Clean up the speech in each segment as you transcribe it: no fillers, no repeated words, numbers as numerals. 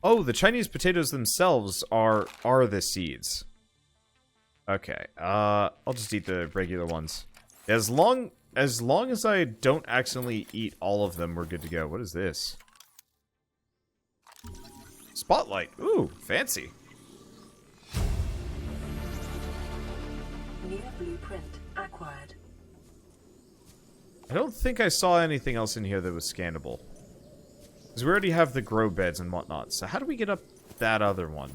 Oh, the Chinese potatoes themselves are the seeds. Okay, I'll just eat the regular ones. As long as I don't accidentally eat all of them, we're good to go. What is this? Spotlight. Ooh, fancy. New blueprint acquired. I don't think I saw anything else in here that was scannable. Because we already have the grow beds and whatnot. So how do we get up that other one?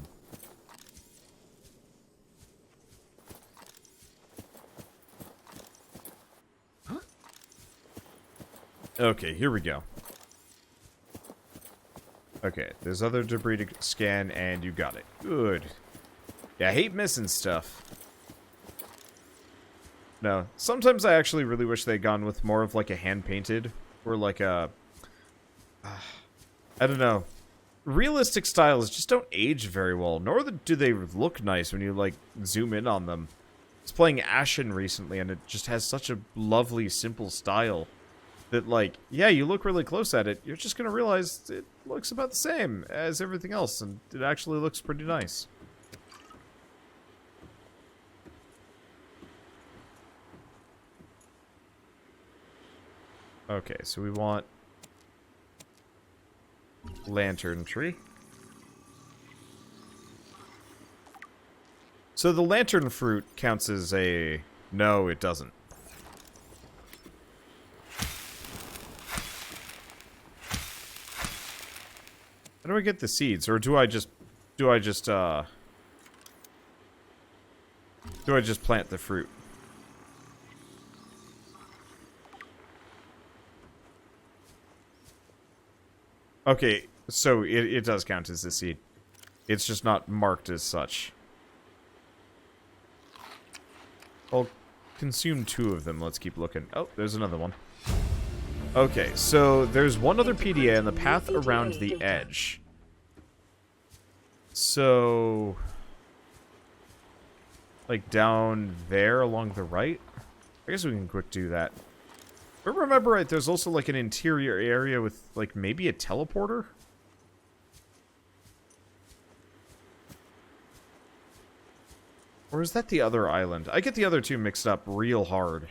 Huh? Okay, here we go. Okay, there's other debris to scan, and you got it. Good. Yeah, I hate missing stuff. No, sometimes I actually really wish they'd gone with more of like a hand-painted, or like a... I don't know. Realistic styles just don't age very well, nor do they look nice when you, like, zoom in on them. I was playing Ashen recently, and it just has such a lovely, simple style that, like, yeah, you look really close at it, you're just gonna realize it looks about the same as everything else, and it actually looks pretty nice. Okay, so we want lantern tree. So the lantern fruit counts as a... No, it doesn't. How do I get the seeds? Or do I just plant the fruit? Okay, so it does count as a seed. It's just not marked as such. I'll consume 2 of them. Let's keep looking. Oh, there's another one. Okay, so there's one other PDA on the path around the edge. So... like down there along the right? I guess we can quick do that. If I remember right, there's also like an interior area with like maybe a teleporter? Or is that the other island? I get the other two mixed up real hard.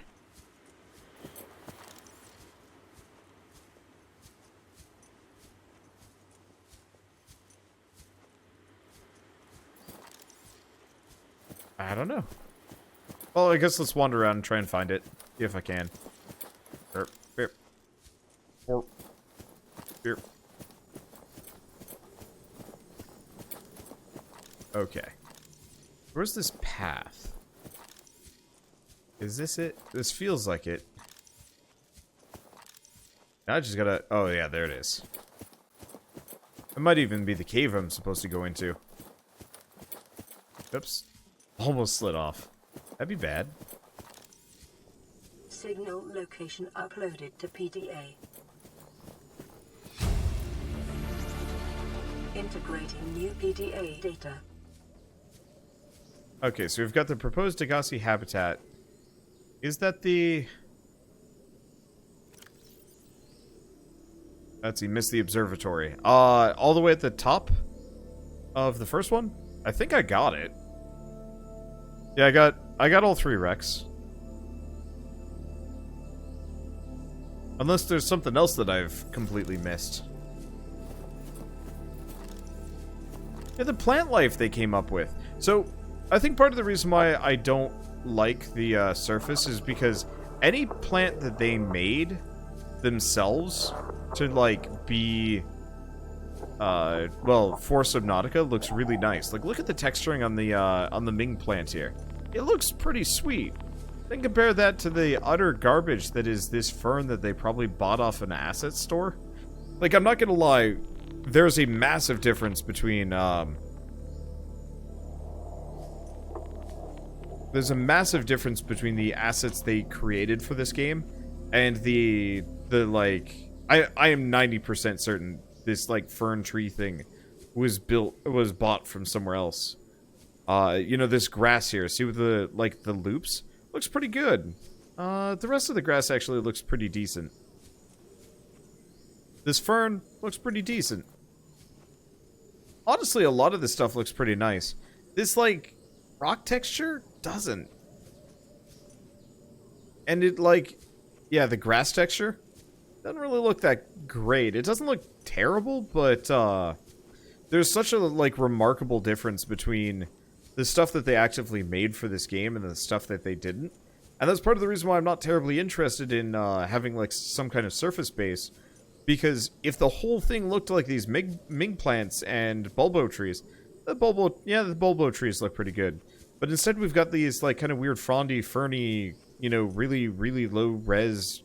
I don't know. Well, I guess let's wander around and try and find it. If I can. Here. Okay. Where's this path? Is this it? This feels like it. Now I just gotta... Oh, yeah, there it is. It might even be the cave I'm supposed to go into. Oops. Almost slid off. That'd be bad. Signal location uploaded to PDA. Integrating new PDA data. Okay, so we've got the proposed Degassi habitat. Is that the... Let's see, missed the observatory. All the way at the top of the first one? I think I got it. Yeah, I got all 3 wrecks. Unless there's something else that I've completely missed. Yeah, the plant life they came up with. So, I think part of the reason why I don't like the surface is because any plant that they made themselves to, like, be... well, for Subnautica looks really nice. Like, look at the texturing on the Ming plant here. It looks pretty sweet. Then compare that to the utter garbage that is this fern that they probably bought off an asset store. Like, I'm not gonna lie, there's a massive difference between, there's a massive difference between the assets they created for this game and the like, I am 90% certain this, like, fern tree thing was bought from somewhere else. You know, this grass here, see with the, like, the loops? Looks pretty good. The rest of the grass actually looks pretty decent. This fern looks pretty decent. honestly, a lot of this stuff looks pretty nice. This, like, rock texture doesn't. And it, like, yeah, the grass texture doesn't really look that great. It doesn't look terrible, but, there's such a, like, remarkable difference between the stuff that they actively made for this game and the stuff that they didn't. And that's part of the reason why I'm not terribly interested in, having, like, some kind of surface base. Because if the whole thing looked like these Ming plants and bulbo trees, the bulbo trees look pretty good. But instead we've got these, like, kind of weird frondy, ferny, you know, really, really low-res,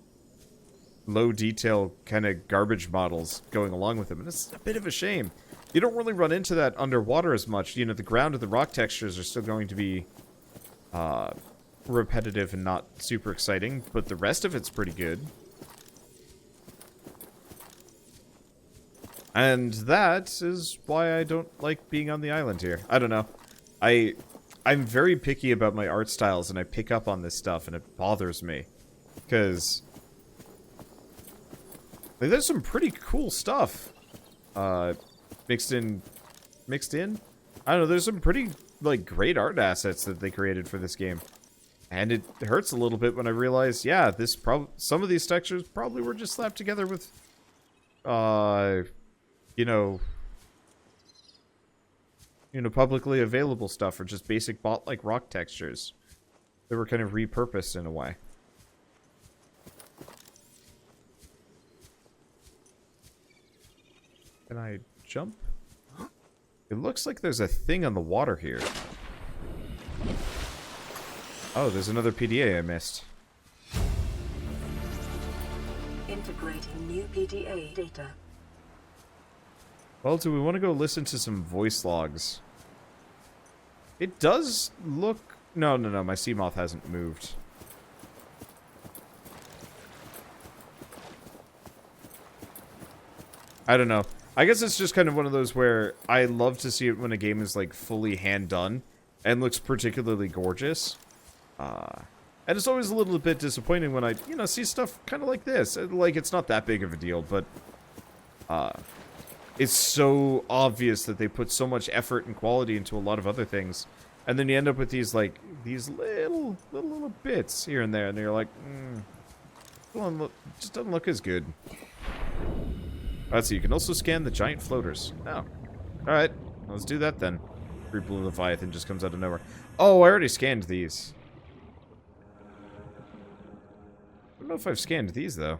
low-detail kind of garbage models going along with them. And it's a bit of a shame. You don't really run into that underwater as much. You know, the ground and the rock textures are still going to be, repetitive and not super exciting. But the rest of it's pretty good. And that is why I don't like being on the island here. I don't know. I'm very picky about my art styles, and I pick up on this stuff, and it bothers me. Because like, there's some pretty cool stuff mixed in. I don't know, there's some pretty, like, great art assets that they created for this game. And it hurts a little bit when I realize, yeah, some of these textures probably were just slapped together with, you know, publicly available stuff, or just basic bot-like rock textures. They were kind of repurposed in a way. Can I jump? It looks like there's a thing on the water here. Oh, there's another PDA I missed. Integrating new PDA data. Well, do we want to go listen to some voice logs? It does look... No, my sea moth hasn't moved. I don't know. I guess it's just kind of one of those where I love to see it when a game is, like, fully hand-done and looks particularly gorgeous. And it's always a little bit disappointing when I, you know, see stuff kind of like this. Like, it's not that big of a deal, but... it's so obvious that they put so much effort and quality into a lot of other things. And then you end up with these, like, these little bits here and there. And you're like, just doesn't look as good. Let's see, you can also scan the giant floaters. Oh. Alright, let's do that then. Free Blue Leviathan just comes out of nowhere. Oh, I already scanned these. I don't know if I've scanned these, though.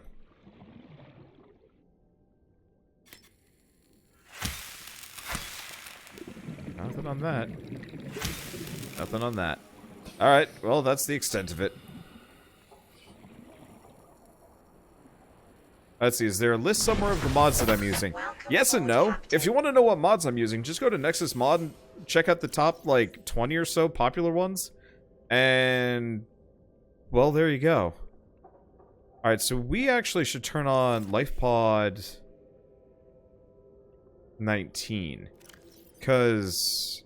Nothing on that. Nothing on that. Alright, well, that's the extent of it. Let's see, is there a list somewhere of the mods that I'm using? Yes and no. If you want to know what mods I'm using, just go to Nexus Mod and check out the top, like, 20 or so popular ones. And, well, there you go. Alright, so we actually should turn on LifePod 19. Because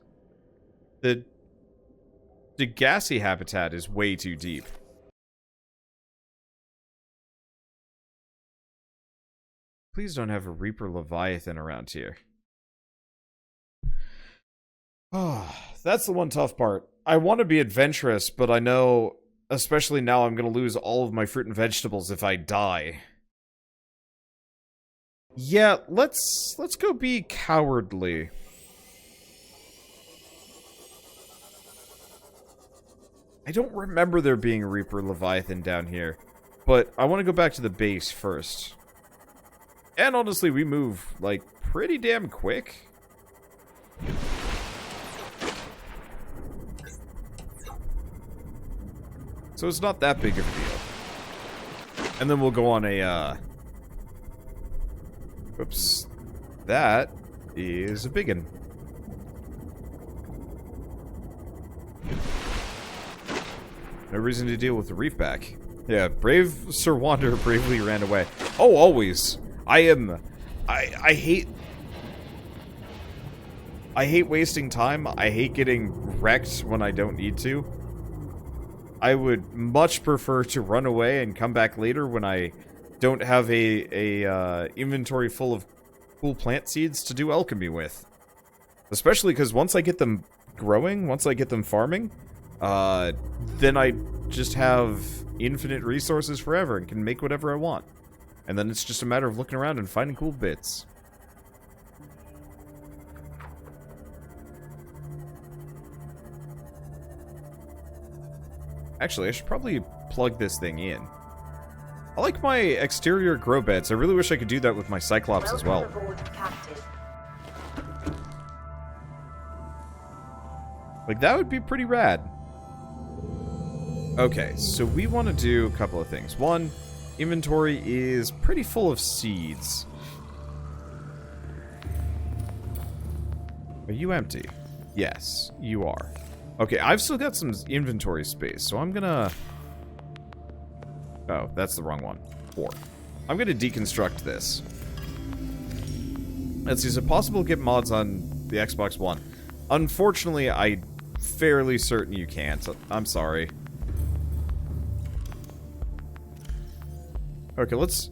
the gassy habitat is way too deep. Please don't have a Reaper Leviathan around here. Oh, that's the one tough part. I want to be adventurous, but I know, especially now, I'm going to lose all of my fruit and vegetables if I die. Yeah, let's go be cowardly. I don't remember there being a Reaper Leviathan down here, but I want to go back to the base first. And honestly, we move, like, pretty damn quick. So it's not that big of a deal. And then we'll go on a, Whoops. That is a biggin. No reason to deal with the reef back. Yeah, brave Sir Wander bravely ran away. Oh, always. I hate wasting time. I hate getting wrecked when I don't need to. I would much prefer to run away and come back later when I don't have a inventory full of cool plant seeds to do alchemy with. Especially because once I get them growing, once I get them farming, then I just have infinite resources forever and can make whatever I want. And then it's just a matter of looking around and finding cool bits. Actually, I should probably plug this thing in. I like my exterior grow beds. I really wish I could do that with my Cyclops as well. Like, that would be pretty rad. Okay, so we want to do a couple of things. One, inventory is pretty full of seeds. Are you empty? Yes, you are. Okay, I've still got some inventory space, so I'm gonna... Oh, that's the wrong one. 4. I'm gonna deconstruct this. Let's see, is it possible to get mods on the Xbox One? Unfortunately, I'm fairly certain you can't. I'm sorry. Okay, let's...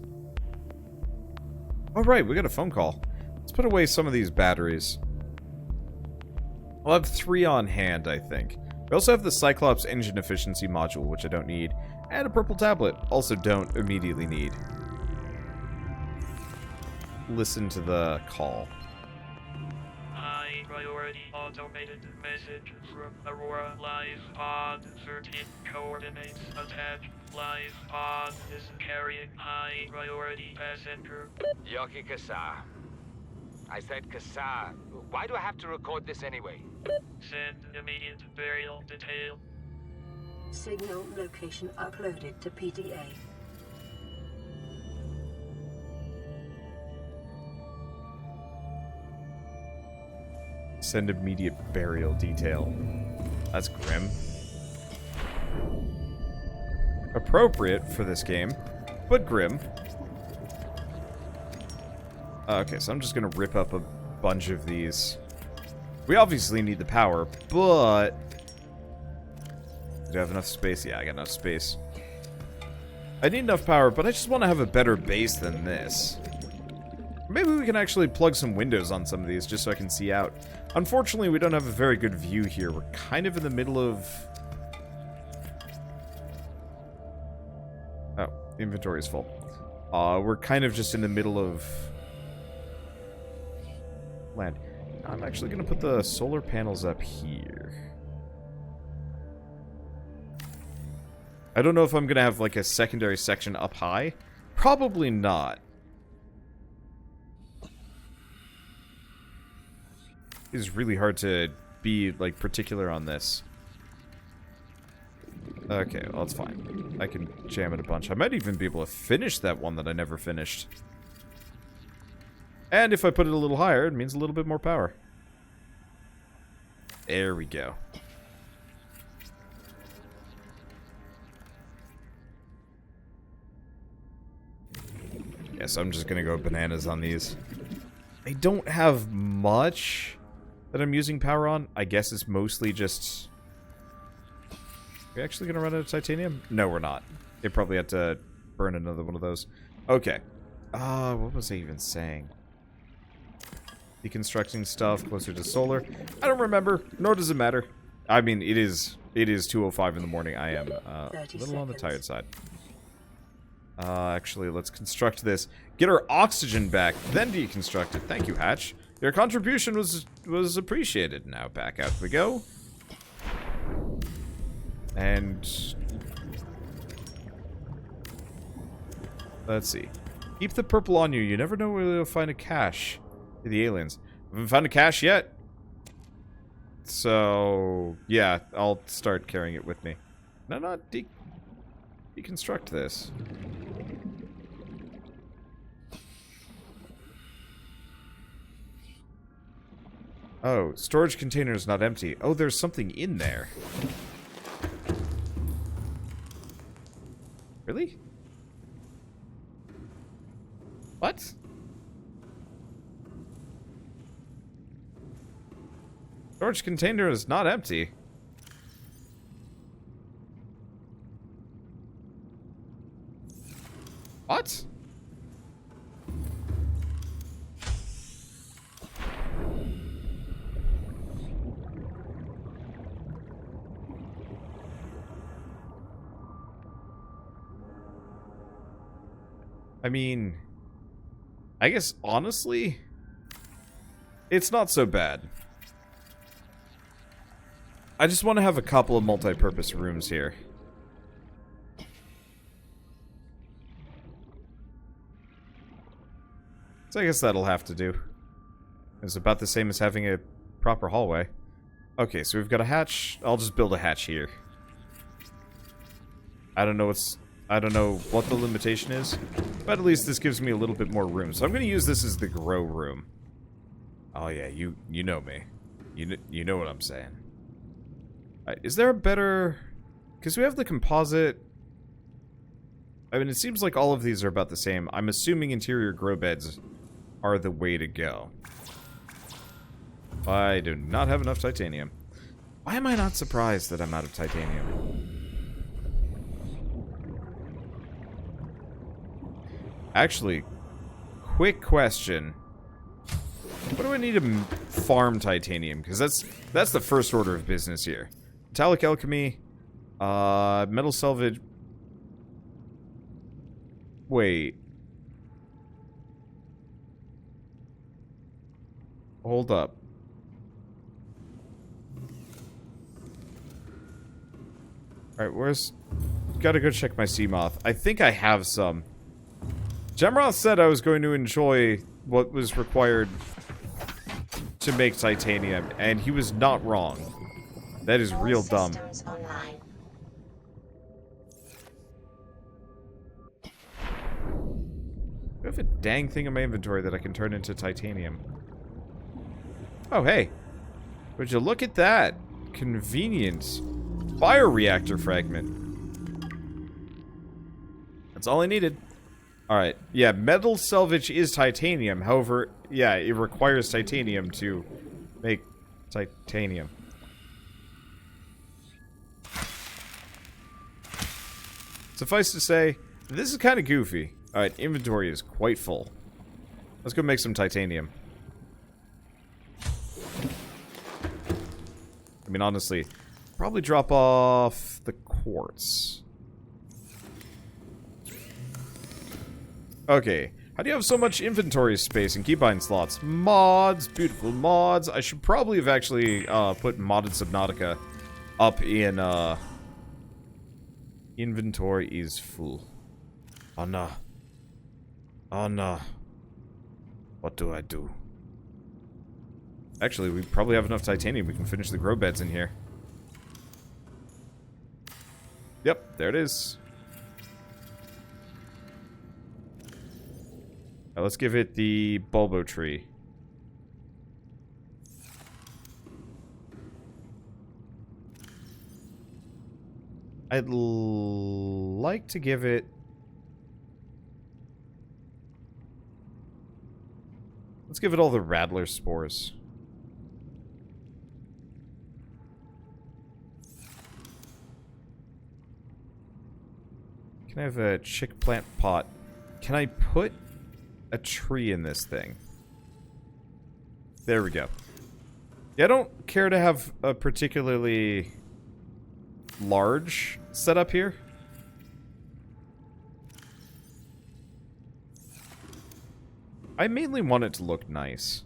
Oh, right, we got a phone call. Let's put away some of these batteries. I'll have 3 on hand, I think. We also have the Cyclops engine efficiency module, which I don't need, and a purple tablet, also don't immediately need. Listen to the call. High priority automated message from Aurora Live Pod 13 coordinates attached. Live Pod is carrying high priority passenger. Yoki Kasa. I said Kasa. Why do I have to record this anyway? Send immediate burial detail. Signal location uploaded to PDA. Send immediate burial detail. That's grim. Appropriate for this game, but grim. Okay, so I'm just gonna rip up a bunch of these. We obviously need the power, but... Do I have enough space? Yeah, I got enough space. I need enough power, but I just want to have a better base than this. Maybe we can actually plug some windows on some of these, just so I can see out. Unfortunately, we don't have a very good view here. We're kind of in the middle of... Oh, inventory is full. We're kind of just in the middle of... land. I'm actually going to put the solar panels up here. I don't know if I'm going to have, like, a secondary section up high. Probably not. It's really hard to be, like, particular on this. Okay, well, it's fine. I can jam it a bunch. I might even be able to finish that one that I never finished. And if I put it a little higher, it means a little bit more power. There we go. Yes, I'm just gonna go bananas on these. I don't have much that I'm using power on. I guess it's mostly just... Are we actually gonna run out of titanium? No, we're not. They probably had to burn another one of those. Okay. What was I even saying? Deconstructing stuff closer to solar. I don't remember, nor does it matter. I mean, it is 2:05 in the morning. I am a little on the tired side. Actually, let's construct this. Get our oxygen back, then deconstruct it. Thank you, Hatch. Your contribution was appreciated. Now back out we go. And... let's see. Keep the purple on you. You never know where you'll find a cache. The aliens. I haven't found a cache yet. So, yeah, I'll start carrying it with me. No, not deconstruct this. Oh, storage container is not empty. Oh, there's something in there. Really? What? Storage container is not empty. What? I mean, I guess, honestly, it's not so bad. I just want to have a couple of multi-purpose rooms here. So I guess that'll have to do. It's about the same as having a proper hallway. Okay, so we've got a hatch. I'll just build a hatch here. I don't know what the limitation is, but at least this gives me a little bit more room. So I'm going to use this as the grow room. Oh yeah, you know me. You know what I'm saying. Alright, is there a better... Because we have the composite... I mean, it seems like all of these are about the same. I'm assuming interior grow beds are the way to go. I do not have enough titanium. Why am I not surprised that I'm out of titanium? Actually, quick question. What do I need to farm titanium? Because that's the first order of business here. Metallic alchemy, metal salvage. Wait. Hold up. Alright, where's... Gotta go check my sea moth. I think I have some. Gemroth said I was going to enjoy what was required to make titanium, and he was not wrong. That is real dumb. I have a dang thing in my inventory that I can turn into titanium. Oh, hey. Would you look at that? Convenient. Bioreactor fragment. That's all I needed. Alright. Yeah, metal salvage is titanium. However, yeah, it requires titanium to make titanium. Suffice to say, this is kind of goofy. Alright, inventory is quite full. Let's go make some titanium. I mean, honestly, probably drop off the quartz. Okay, how do you have so much inventory space and keybind slots? Mods, beautiful mods. I should probably have actually put modded Subnautica up in inventory is full. Oh no. Oh no. What do I do? Actually, we probably have enough titanium. We can finish the grow beds in here. Yep, there it is. Now let's give it the bulbo tree. I'd like to give it... Let's give it all the rattler spores. Can I have a chick plant pot? Can I put a tree in this thing? There we go. Yeah, I don't care to have a particularly large setup here. I mainly want it to look nice.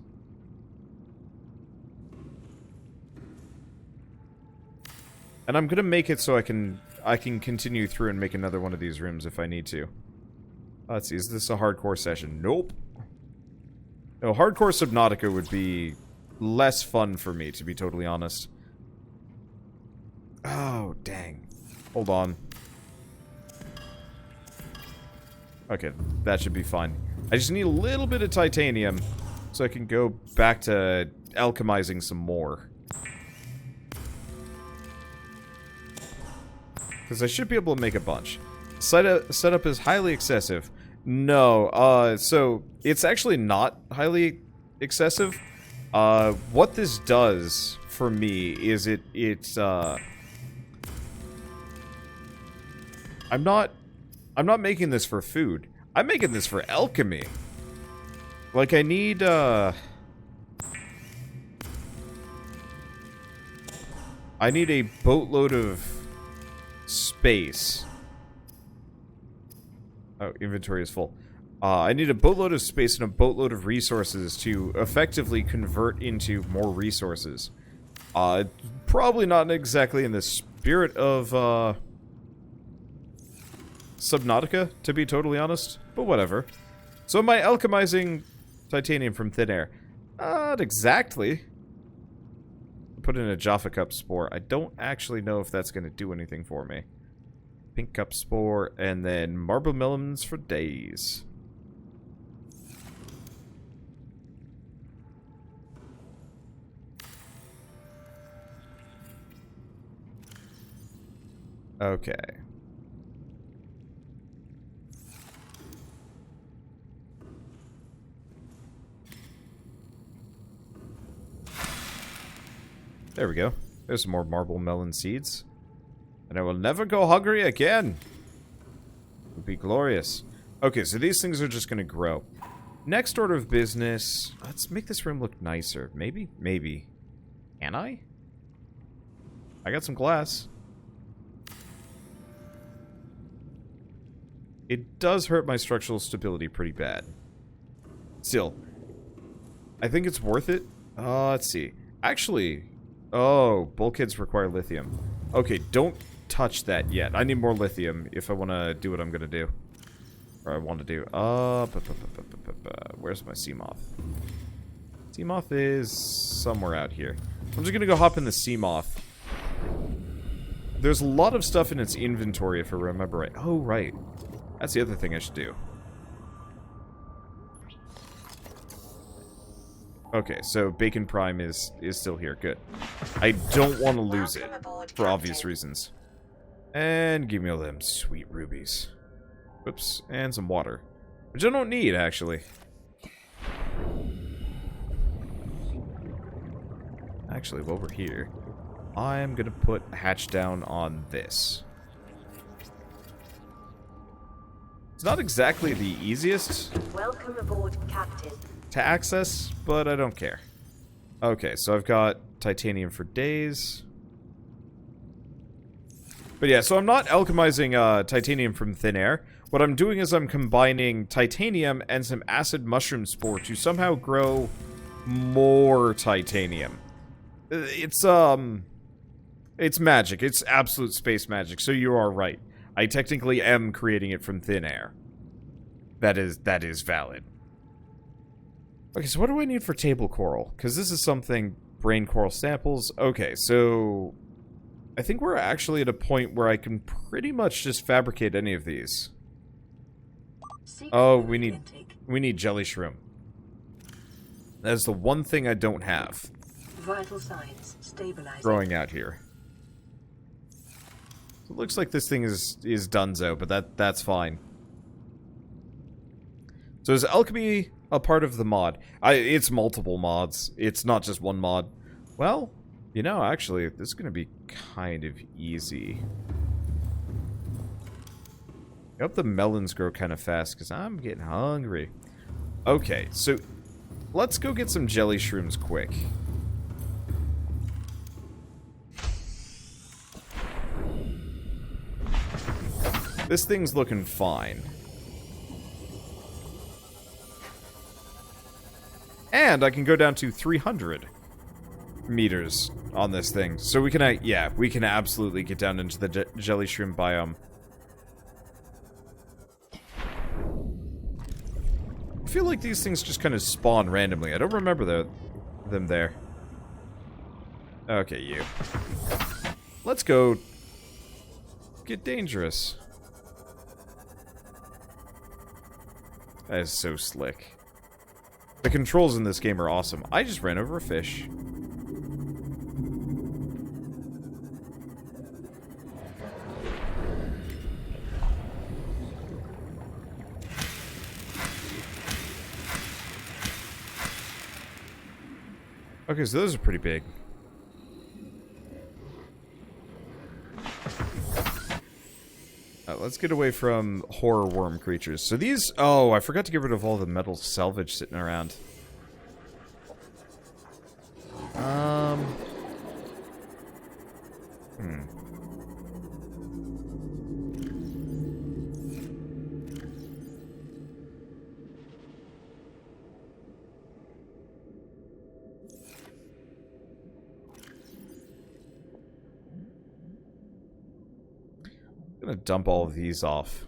And I'm gonna make it so I can continue through and make another one of these rooms if I need to. Let's see, is this a hardcore session? Nope. No, hardcore Subnautica would be less fun for me, to be totally honest. Oh, dang. Hold on. Okay, that should be fine. I just need a little bit of titanium so I can go back to alchemizing some more. Because I should be able to make a bunch. Setup is highly excessive. No, so it's actually not highly excessive. What this does for me is I'm not making this for food. I'm making this for alchemy. Like, I need, I need a boatload of space. Oh, inventory is full. I need a boatload of space and a boatload of resources to effectively convert into more resources. Probably not exactly in the spirit of, Subnautica, to be totally honest, but whatever. So am I alchemizing titanium from thin air? Not exactly. Put in a Jaffa Cup spore. I don't actually know if that's going to do anything for me. Pink Cup spore, and then marble melons for days. Okay. There we go. There's some more marble melon seeds. And I will never go hungry again. It would be glorious. Okay, so these things are just going to grow. Next order of business. Let's make this room look nicer. Maybe? Maybe. Can I? I got some glass. It does hurt my structural stability pretty bad. Still, I think it's worth it. Let's see. Actually, oh, bulkheads require lithium. Okay, don't touch that yet. I need more lithium if I want to do what I'm going to do. Or I want to do. Where's my sea moth? Sea moth is somewhere out here. I'm just going to go hop in the sea moth. There's a lot of stuff in its inventory if I remember right. Oh, right. That's the other thing I should do. Okay, so Bacon Prime is still here. Good. I don't want to lose it, for obvious reasons. And give me all them sweet rubies. Whoops, and some water. Which I don't need, actually. Actually, while we're here, I'm gonna put a hatch down on this. It's not exactly the easiest Welcome aboard, Captain. to access, but I don't care. Okay, so I've got titanium for days. But yeah, so I'm not alchemizing titanium from thin air. What I'm doing is I'm combining titanium and some acid mushroom spore to somehow grow more titanium. It's magic. It's absolute space magic, so you are right. I technically am creating it from thin air. That is valid. Okay, so what do I need for table coral? Because this is something... Brain coral samples. Okay, so... I think we're actually at a point where I can pretty much just fabricate any of these. Oh, we need jelly shroom. That's the one thing I don't have. Vital signs stabilizing. Growing out here. It looks like this thing is donezo, but that's fine. So is Alchemy a part of the mod? It's multiple mods. It's not just one mod. Well, you know, actually, this is going to be kind of easy. I hope the melons grow kind of fast, because I'm getting hungry. Okay, so let's go get some jelly shrooms quick. This thing's looking fine. And I can go down to 300 meters on this thing. So we can, yeah, we can absolutely get down into the jelly shroom biome. I feel like these things just kind of spawn randomly. I don't remember them there. Okay, you. Let's go get dangerous. That is so slick. The controls in this game are awesome. I just ran over a fish. Okay, so those are pretty big. Let's get away from horror worm creatures. So these... Oh, I forgot to get rid of all the metal salvage sitting around. I'm gonna dump all of these off.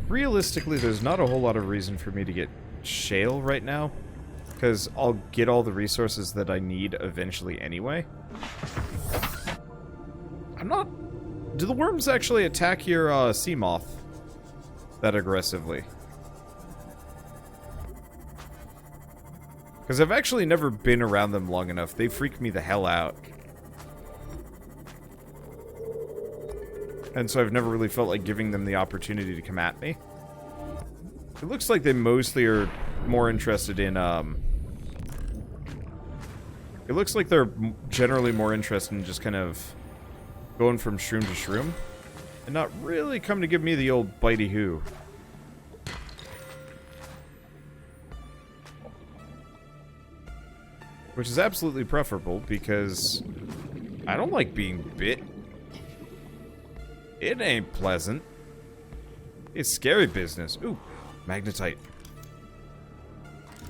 Realistically, there's not a whole lot of reason for me to get shale right now, because I'll get all the resources that I need eventually anyway. I'm not... Do the worms actually attack your sea moth that aggressively? Because I've actually never been around them long enough. They freak me the hell out. And so I've never really felt like giving them the opportunity to come at me. It looks like they mostly are more interested in, It looks like they're generally more interested in just kind of going from shroom to shroom. And not really coming to give me the old bitey hoo. Which is absolutely preferable, because I don't like being bit. It ain't pleasant. It's scary business. Ooh, magnetite.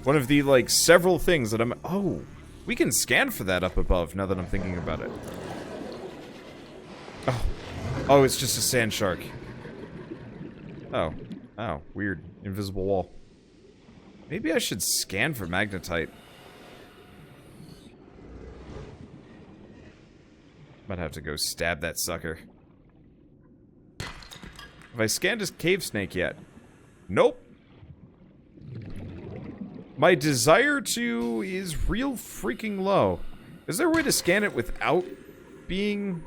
One of the, like, several things that I'm... Oh, we can scan for that up above, now that I'm thinking about it. Oh. Oh, it's just a sand shark. Oh. Oh, weird. Invisible wall. Maybe I should scan for magnetite. Might have to go stab that sucker. Have I scanned a cave snake yet? Nope. My desire to is real freaking low. Is there a way to scan it without being...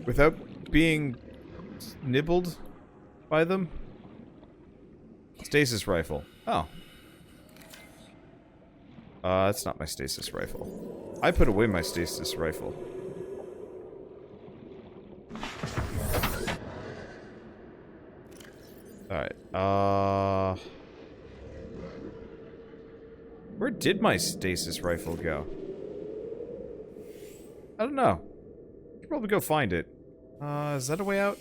Without being nibbled by them? Stasis rifle. Oh. That's not my stasis rifle. I put away my stasis rifle. Alright, where did my stasis rifle go? I don't know. Should probably go find it. Is that a way out?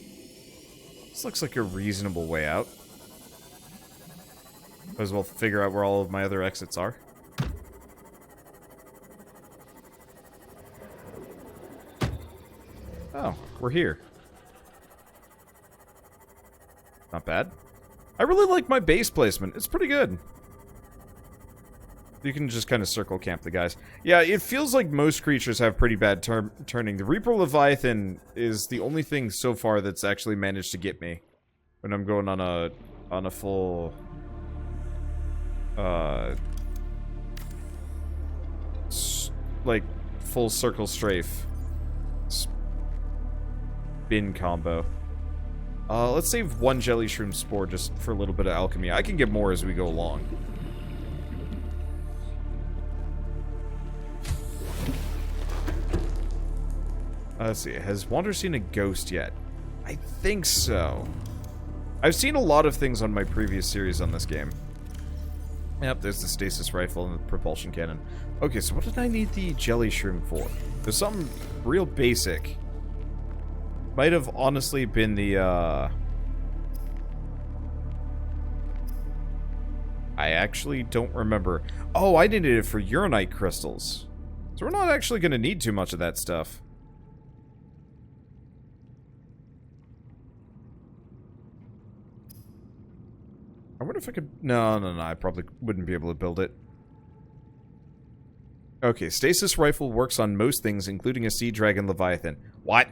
This looks like a reasonable way out. Might as well figure out where all of my other exits are. Oh, we're here. Not bad. I really like my base placement. It's pretty good. You can just kind of circle camp the guys. Yeah, it feels like most creatures have pretty bad turning. The Reaper Leviathan is the only thing so far that's actually managed to get me when I'm going on a full like full circle strafe spin combo. Let's save one jelly shroom spore just for a little bit of alchemy. I can get more as we go along. Let's see, has Wander seen a ghost yet? I think so. I've seen a lot of things on my previous series on this game. Yep, there's the stasis rifle and the propulsion cannon. Okay, so what did I need the jelly shroom for? There's something real basic. Might have honestly been the, I actually don't remember. Oh, I needed it for uranite crystals. So we're not actually going to need too much of that stuff. I wonder if I could... No, I probably wouldn't be able to build it. Okay, stasis rifle works on most things, including a sea dragon leviathan. What?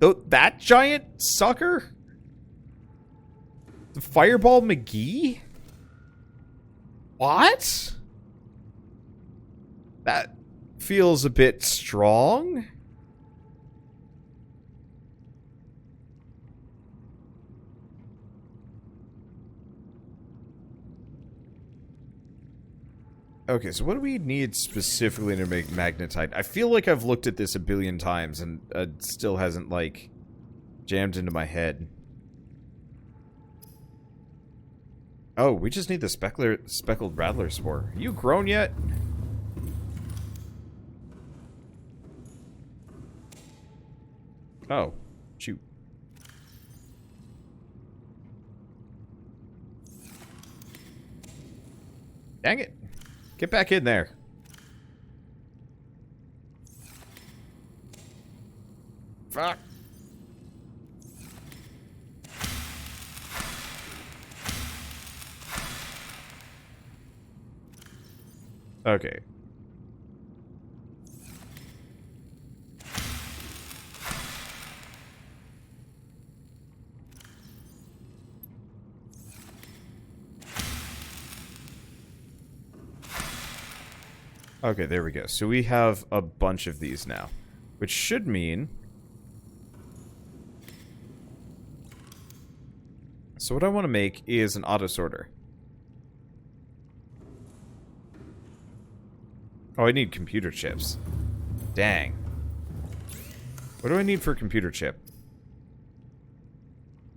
That giant sucker? The Fireball McGee? What? That feels a bit strong. Okay, so what do we need specifically to make magnetite? I feel like I've looked at this a billion times and it still hasn't, like, jammed into my head. Oh, we just need the speckled rattler spore. Are you grown yet? Oh, shoot. Dang it. Get back in there. Fuck. Okay. Okay, there we go. So we have a bunch of these now, which should mean... So what I want to make is an auto sorter. Oh, I need computer chips. Dang. What do I need for a computer chip?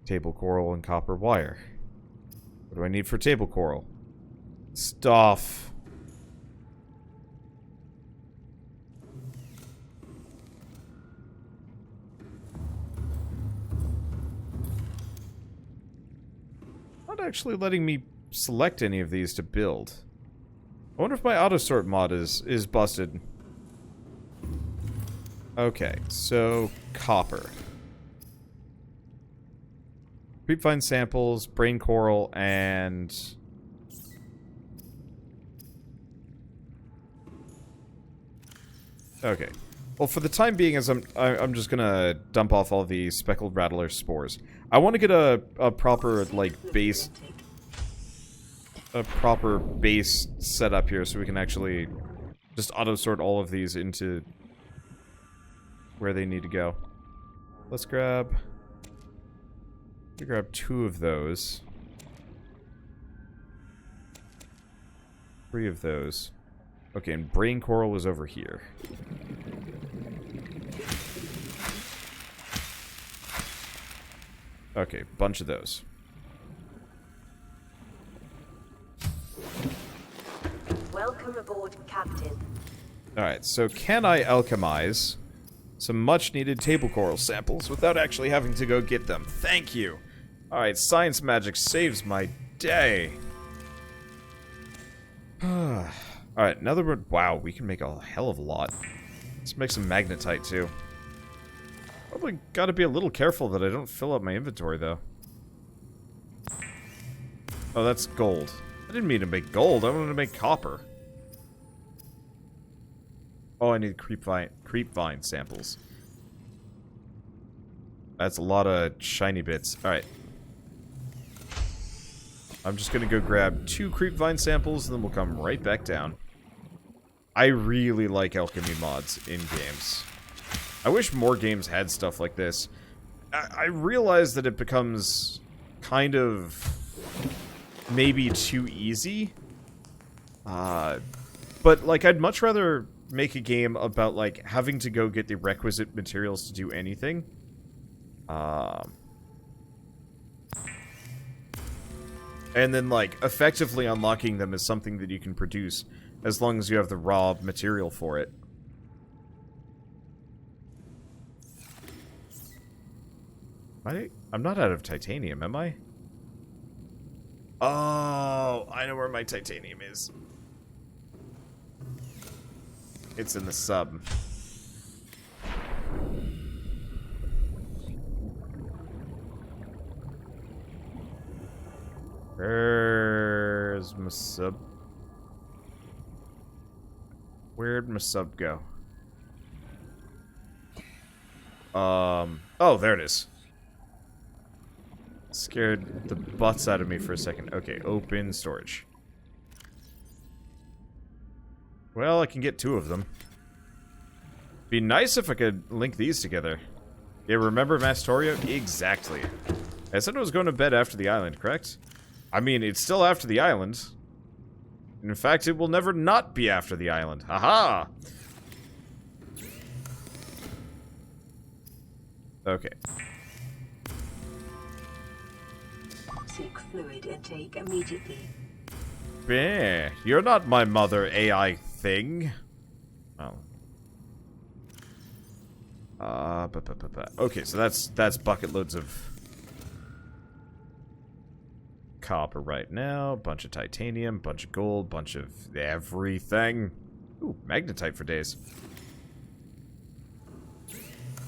Table coral and copper wire. What do I need for table coral? Stuff. Not actually letting me select any of these to build. I wonder if my autosort mod is busted. Okay, so copper. Creepvine samples, brain coral, and... Okay. Well, for the time being, as I'm just gonna dump off all the speckled rattler spores. I want to get a proper, like, base... A proper base set up here so we can actually just auto-sort all of these into where they need to go. Let's grab 2 of those. 3 of those. Okay, and brain coral was over here. Okay, bunch of those. Welcome aboard, Captain. Alright, so can I alchemize some much-needed table coral samples without actually having to go get them? Thank you! Alright, science magic saves my day. Alright, another one. Wow, we can make a hell of a lot. Let's make some magnetite, too. Probably gotta be a little careful that I don't fill up my inventory, though. Oh, that's gold. I didn't mean to make gold, I wanted to make copper. Oh, I need creepvine samples. That's a lot of shiny bits. Alright. I'm just gonna go grab 2 creepvine samples, and then we'll come right back down. I really like alchemy mods in games. I wish more games had stuff like this. I realize that it becomes kind of maybe too easy. But, like, I'd much rather make a game about, like, having to go get the requisite materials to do anything. And then, like, effectively unlocking them as something that you can produce as long as you have the raw material for it. I'm not out of titanium, am I? Oh, I know where my titanium is. It's in the sub. Where's my sub? Where'd my sub go? Oh, there it is. Scared the butts out of me for a second. Okay, open storage. Well, I can get 2 of them. Be nice if I could link these together. Yeah, remember Mastorio? Exactly. I said I was going to bed after the island, correct? I mean, it's still after the island. In fact, it will never not be after the island. Haha! Okay. Seek fluid intake immediately. Bleh, you're not my mother, AI thing. Oh. Okay, so that's bucket loads of copper right now. Bunch of titanium, bunch of gold, bunch of everything. Ooh, magnetite for days.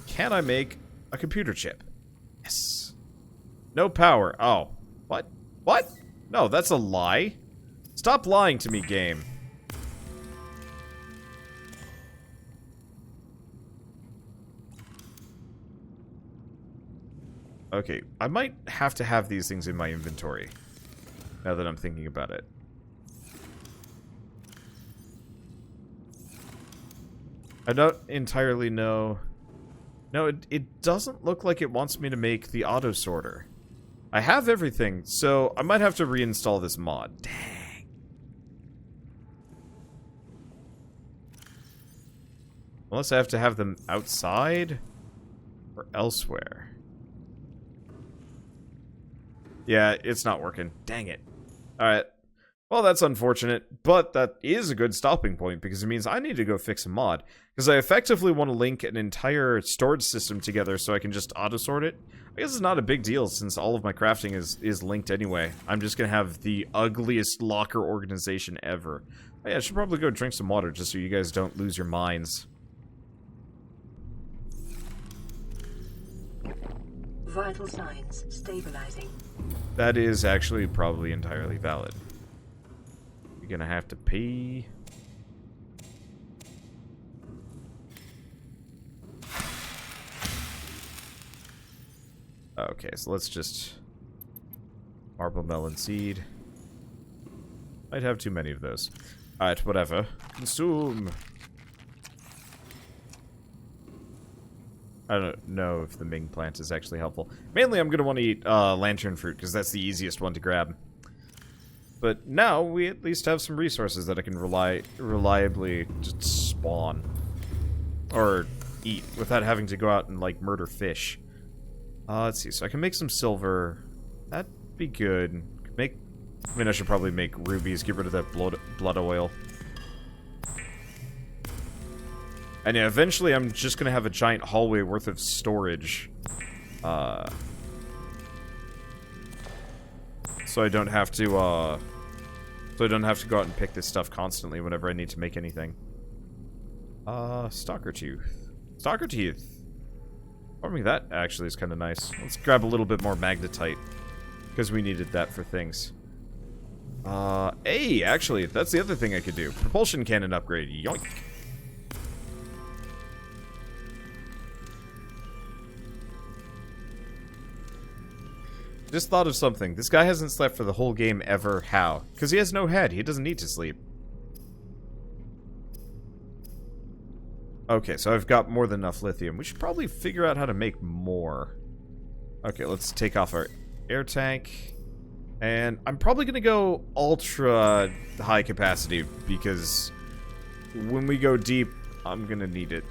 Can I make a computer chip? Yes. No power. Oh. What? What? No, that's a lie. Stop lying to me, game. Okay, I might have to have these things in my inventory. Now that I'm thinking about it. I don't entirely know. No, it doesn't look like it wants me to make the auto sorter. I have everything, so I might have to reinstall this mod. Dang. Unless I have to have them outside or elsewhere. Yeah, it's not working. Dang it. Alright. Well, that's unfortunate, but that is a good stopping point because it means I need to go fix a mod. Because I effectively want to link an entire storage system together so I can just auto-sort it. I guess it's not a big deal since all of my crafting is linked anyway. I'm just going to have the ugliest locker organization ever. Oh, yeah, I should probably go drink some water just so you guys don't lose your minds. Vital signs stabilizing. That is actually probably entirely valid. You're gonna have to pee. Okay, so let's just... Marble melon seed. Might have too many of those. Alright, whatever. Consume! I don't know if the Ming plant is actually helpful. Mainly I'm gonna want to eat lantern fruit, because that's the easiest one to grab. But now we at least have some resources that I can reliably just spawn. Or eat, without having to go out and, like, murder fish. Let's see, so I can make some silver. That'd be good. I mean, I should probably make rubies, get rid of that blood oil. And yeah, eventually I'm just gonna have a giant hallway worth of storage. So I don't have to, go out and pick this stuff constantly whenever I need to make anything. Stalker tooth. Stalker tooth. Farming that actually is kind of nice. Let's grab a little bit more magnetite. Because we needed that for things. Hey, actually, that's the other thing I could do. Propulsion cannon upgrade. Yoink. Just thought of something. This guy hasn't slept for the whole game ever. How? Because he has no head. He doesn't need to sleep. Okay, so I've got more than enough lithium. We should probably figure out how to make more. Okay, let's take off our air tank. And I'm probably going to go ultra high capacity because when we go deep, I'm going to need it.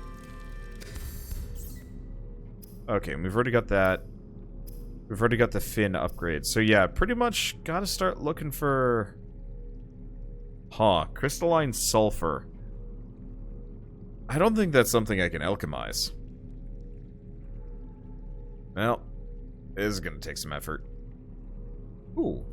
Okay, we've already got that. We've already got the fin upgrade. So yeah, pretty much gotta start looking for... crystalline sulfur. I don't think that's something I can alchemize. Well, it is gonna take some effort. Ooh,